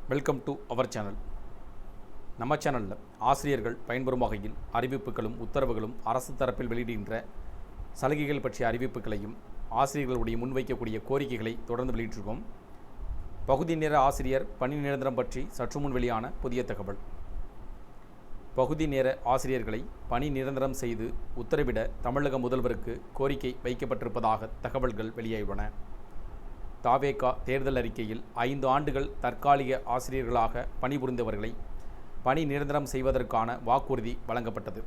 Welcome to our channel. நம்ம சேனலில் ஆசிரியர்கள் பயன்பெறும் வகையில் அறிவிப்புகளும் உத்தரவுகளும் அரசு தரப்பில் வெளியிடுகின்ற சலுகைகள் பற்றிய அறிவிப்புகளையும் ஆசிரியர்களுடைய முன்வைக்கக்கூடிய கோரிக்கைகளை தொடர்ந்து வெளியிட்டிருக்கோம். பகுதி நேர ஆசிரியர் பணி நிரந்தரம் பற்றி சற்று முன் வெளியான புதிய தகவல். பகுதி நேர ஆசிரியர்களை பணி நிரந்தரம் செய்து உத்தரவிட தமிழக முதல்வருக்கு கோரிக்கை வைக்கப்பட்டிருப்பதாக தகவல்கள் வெளியாகியுள்ளன. தாவேகா தேர்தல் அறிக்கையில் 5 ஆண்டுகள் தற்காலிக ஆசிரியர்களாக பணிபுரிந்தவர்களை பணி நிரந்தரம் செய்வதற்கான வாக்குறுதி வழங்கப்பட்டது.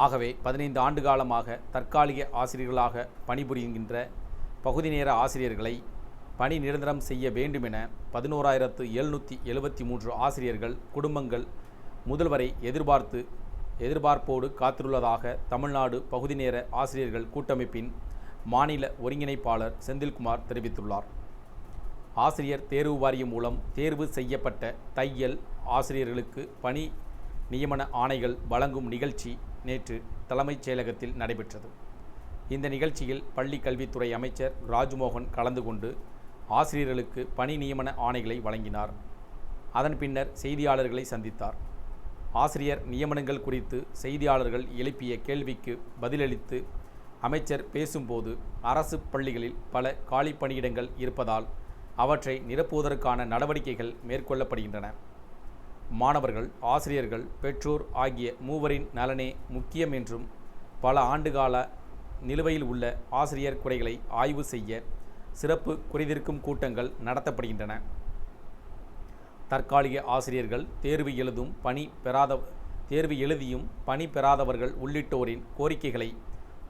ஆகவே 15 ஆண்டு காலமாக தற்காலிக ஆசிரியர்களாக பணிபுரிகின்ற பகுதி நேர ஆசிரியர்களை பணி நிரந்தரம் செய்ய வேண்டுமென 11,773 ஆசிரியர்கள் குடும்பங்கள் முதல்வரை எதிர்பார்ப்போடு காத்திருள்ளதாக தமிழ்நாடு பகுதி நேர ஆசிரியர்கள் கூட்டமைப்பின் மாநில ஒருங்கிணைப்பாளர் செந்தில்குமார் தெரிவித்துள்ளார். ஆசிரியர் தேர்வு வாரியம் மூலம் தேர்வு செய்யப்பட்ட தையல் ஆசிரியர்களுக்கு பணி நியமன ஆணைகள் வழங்கும் நிகழ்ச்சி நேற்று தலைமைச் செயலகத்தில் நடைபெற்றது. இந்த நிகழ்ச்சியில் பள்ளி கல்வித்துறை அமைச்சர் ராஜ்மோகன் கலந்து கொண்டு ஆசிரியர்களுக்கு பணி நியமன ஆணைகளை வழங்கினார். அதன் பின்னர் செய்தியாளர்களை சந்தித்தார். ஆசிரியர் நியமனங்கள் குறித்து செய்தியாளர்கள் எழுப்பிய கேள்விக்கு பதிலளித்து அமைச்சர் பேசும்போது, அரசு பள்ளிகளில் பல காலி பணியிடங்கள் இருப்பதால் அவற்றை நிரப்புவதற்கான நடவடிக்கைகள் மேற்கொள்ளப்படுகின்றன. மாணவர்கள், ஆசிரியர்கள், பெற்றோர் ஆகிய மூவரின் நலனே முக்கியம் என்றும் பல ஆண்டுகால நிலுவையில் உள்ள ஆசிரியர் குறைகளை ஆய்வு செய்ய சிறப்பு குறைதீர்க்கும் கூட்டங்கள் நடத்தப்படுகின்றன. தற்காலிக ஆசிரியர்கள் தேர்வு எழுதியும் பணி பெறாதவர்கள் உள்ளிட்டோரின் கோரிக்கைகளை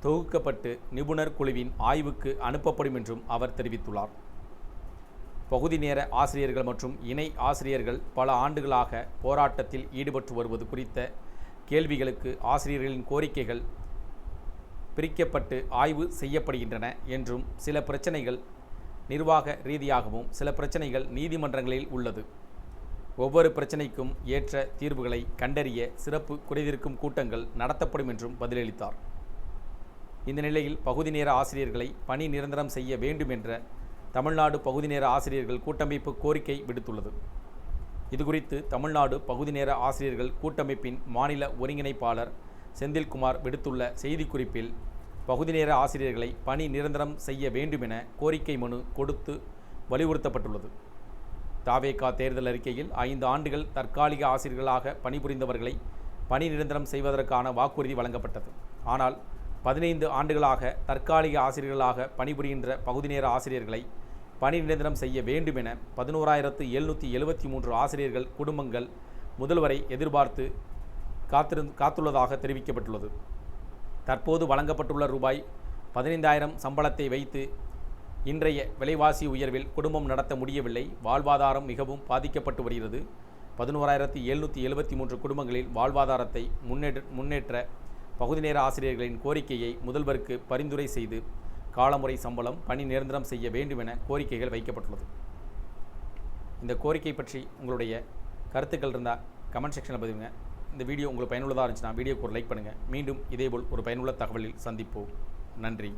தொகுக்கப்பட்டு நிபுணர் குழுவின் ஆய்வுக்கு அனுப்பப்படும் என்றும் அவர் தெரிவித்துள்ளார். பகுதி நேர ஆசிரியர்கள் மற்றும் இணை ஆசிரியர்கள் பல ஆண்டுகளாக போராட்டத்தில் ஈடுபட்டு வருவது குறித்த கேள்விகளுக்கு ஆசிரியர்களின் கோரிக்கைகள் பிரிக்கப்பட்டு ஆய்வு செய்யப்படுகின்றன என்றும் சில பிரச்சனைகள் நிர்வாக ரீதியாகவும் சில பிரச்சனைகள் நீதிமன்றங்களில் உள்ளது. ஒவ்வொரு பிரச்சனைக்கும் ஏற்ற தீர்வுகளை கண்டறிய சிறப்பு குறைதீர்க்கும் கூட்டங்கள் நடத்தப்படும் என்றும் பதிலளித்தார். இந்த நிலையில் பகுதி நேர ஆசிரியர்களை பணி நிரந்தரம் செய்ய வேண்டும் என்ற தமிழ்நாடு பகுதி நேர ஆசிரியர்கள் கூட்டமைப்பு கோரிக்கை விடுத்துள்ளது. இதுகுறித்து தமிழ்நாடு பகுதி நேர ஆசிரியர்கள் கூட்டமைப்பின் மாநில ஒருங்கிணைப்பாளர் செந்தில்குமார் விடுத்துள்ள செய்திக்குறிப்பில், பகுதி நேர ஆசிரியர்களை பணி நிரந்தரம் செய்ய வேண்டுமென கோரிக்கை மனு கொடுத்து வலியுறுத்தப்பட்டுள்ளது. தாவேகா தேர்தல் அறிக்கையில் 5 ஆண்டுகள் தற்காலிக ஆசிரியர்களாக பணிபுரிந்தவர்களை பணி நிரந்தரம் செய்வதற்கான வாக்குறுதி வழங்கப்பட்டது. ஆனால் 15 ஆண்டுகளாக தற்காலிக ஆசிரியர்களாக பணிபுரிகின்ற பகுதி நேர ஆசிரியர்களை பணி நிரந்தரம் செய்ய வேண்டுமென 11,773 ஆசிரியர்கள் குடும்பங்கள் முதல்வரை எதிர்பார்த்து காத்துள்ளதாக தெரிவிக்கப்பட்டுள்ளது. தற்போது வழங்கப்பட்டுள்ள ரூபாய் 15,000 சம்பளத்தை வைத்து இன்றைய விலைவாசி உயர்வில் குடும்பம் நடத்த முடியவில்லை. வாழ்வாதாரம் மிகவும் பாதிக்கப்பட்டு வருகிறது. 11,773 குடும்பங்களில் வாழ்வாதாரத்தை முன்னேற்ற பகுதி நேர ஆசிரியர்களின் கோரிக்கையை முதல்வருக்கு பரிந்துரை செய்து காலமுறை சம்பளம் பணி நிரந்தரம் செய்ய வேண்டுமென கோரிக்கைகள் வைக்கப்பட்டுள்ளது. இந்த கோரிக்கை பற்றி உங்களுடைய கருத்துக்கள் இருந்தால் கமெண்ட் செக்ஷனில் பதிவுங்க. இந்த வீடியோ உங்களுக்கு பயனுள்ளதாக இருந்துச்சுன்னா வீடியோக்கு ஒரு லைக் பண்ணுங்கள். மீண்டும் இதேபோல் ஒரு பயனுள்ள தகவலில் சந்திப்போம். நன்றி.